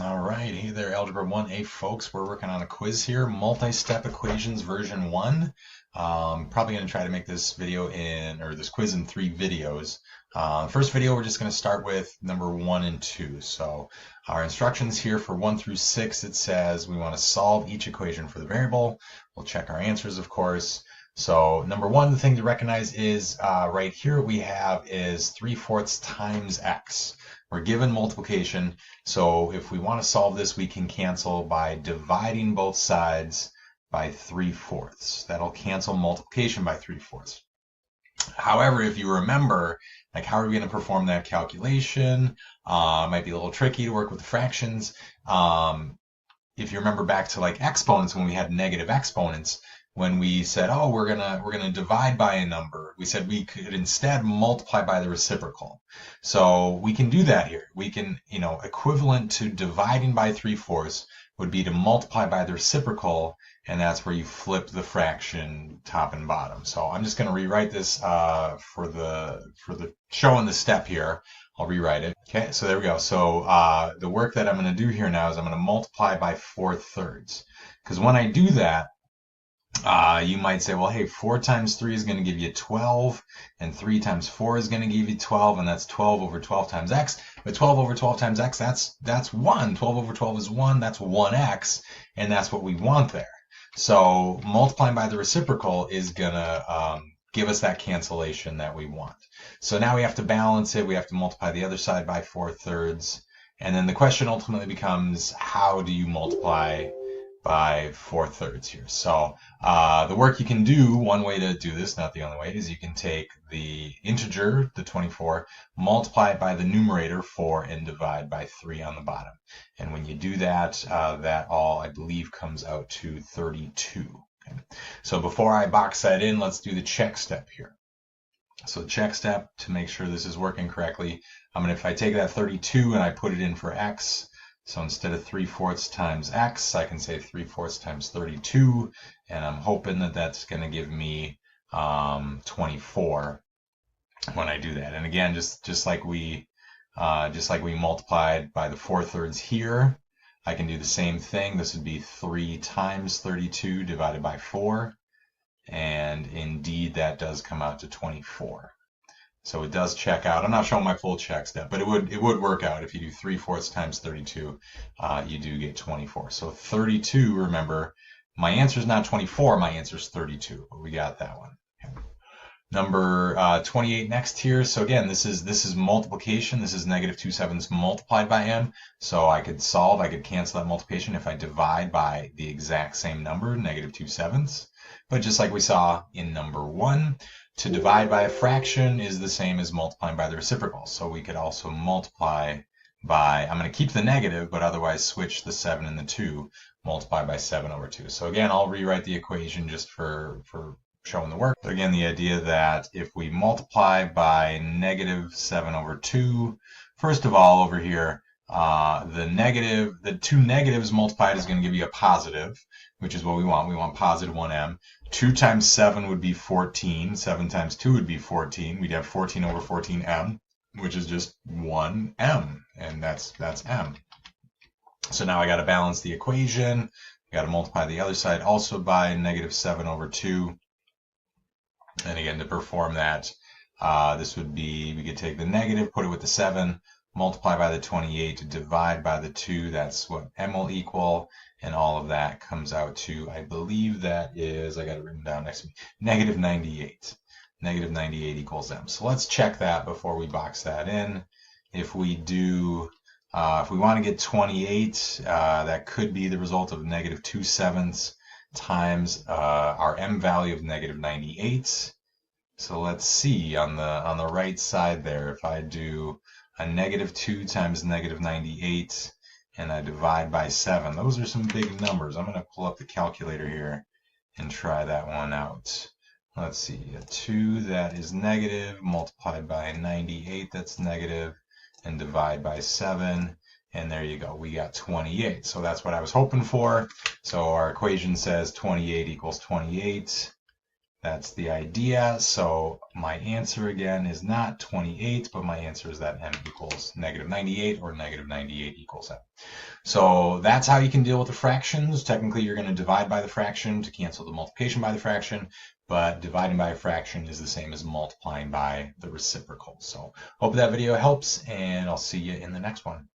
All right, hey there, Algebra 1A folks. We're working on a quiz here, multi-step equations version 1. Probably going to try to make this this quiz in 3 videos. First video, we're just going to start with number 1 and 2. So our instructions here for 1 through 6, it says we want to solve each equation for the variable. We'll check our answers, of course. So number 1, the thing to recognize is right here we have is 3/4 times x. We're given multiplication, so if we want to solve this, we can cancel by dividing both sides by 3/4. That'll cancel multiplication by 3/4. However, if you remember, like how are we going to perform that calculation? Might be a little tricky to work with the fractions. If you remember back to like exponents, when we had negative exponents, when we said, oh, we're gonna divide by a number, we said we could instead multiply by the reciprocal. So we can do that here. We can, equivalent to dividing by 3/4 would be to multiply by the reciprocal, and that's where you flip the fraction top and bottom. So I'm just going to rewrite this for the showing the step here. I'll rewrite it. Okay, so there we go. So the work that I'm going to do here now is I'm going to multiply by 4/3. Because when I do that, you might say, well, hey, 4 times 3 is going to give you 12, and 3 times 4 is going to give you 12, and that's 12 over 12 times x. But 12 over 12 times x, that's 1. 12 over 12 is 1, that's 1x, and that's what we want there. So multiplying by the reciprocal is going to give us that cancellation that we want. So now we have to balance it. We have to multiply the other side by 4/3. And then the question ultimately becomes, how do you multiply by 4/3 here? So the work you can do, one way to do this, not the only way, is you can take the integer, the 24, multiply it by the numerator 4, and divide by 3 on the bottom. And when you do that, that all, I believe, comes out to 32. Okay. So before I box that in, let's do the check step here. So the check step, to make sure this is working correctly, if I take that 32 and I put it in for x, so instead of 3/4 times x, I can say 3/4 times 32, and I'm hoping that that's going to give me 24 when I do that. And again, just like we multiplied by the 4/3 here, I can do the same thing. This would be 3 times 32 divided by 4, and indeed that does come out to 24. So it does check out. I'm not showing my full check step, but it would work out. If you do 3/4 times 32, you do get 24. So 32, remember, my answer is not 24, my answer is 32, but we got that one. Okay. Number 28 next here. So again, this is multiplication. This is -2/7 multiplied by m. So I could cancel that multiplication if I divide by the exact same number, -2/7. But just like we saw in number 1, to divide by a fraction is the same as multiplying by the reciprocal. So we could also multiply by, I'm going to keep the negative, but otherwise switch the 7 and the 2, multiply by 7/2. So again, I'll rewrite the equation just for showing the work. But again, the idea that if we multiply by -7/2, first of all, over here, the 2 negatives multiplied is going to give you a positive, which is what we want. We want positive 1m. 2 times 7 would be 14. 7 times 2 would be 14. We'd have 14/14m, which is just 1m, and that's m. So now I got to balance the equation. I got to multiply the other side also by -7/2. And again, to perform that, this would be, we could take the negative, put it with the 7, multiply by the 28, divide by the 2. That's what m will equal. And all of that comes out to, I believe that is, I got it written down next to me, -98. -98 equals m. So let's check that before we box that in. If we do, if we want to get 28, that could be the result of -2/7 times our m value of -98. So let's see on the right side there, if I do a -2 times -98, and I divide by 7. Those are some big numbers. I'm going to pull up the calculator here and try that one out. Let's see, a 2 that is negative, multiplied by 98 that's negative, and divide by 7. And there you go, we got 28. So that's what I was hoping for. So our equation says 28 equals 28. That's the idea. So my answer again is not 28, but my answer is that m equals negative 98 or negative 98 equals m. So that's how you can deal with the fractions. Technically, you're going to divide by the fraction to cancel the multiplication by the fraction, but dividing by a fraction is the same as multiplying by the reciprocal. So hope that video helps, and I'll see you in the next one.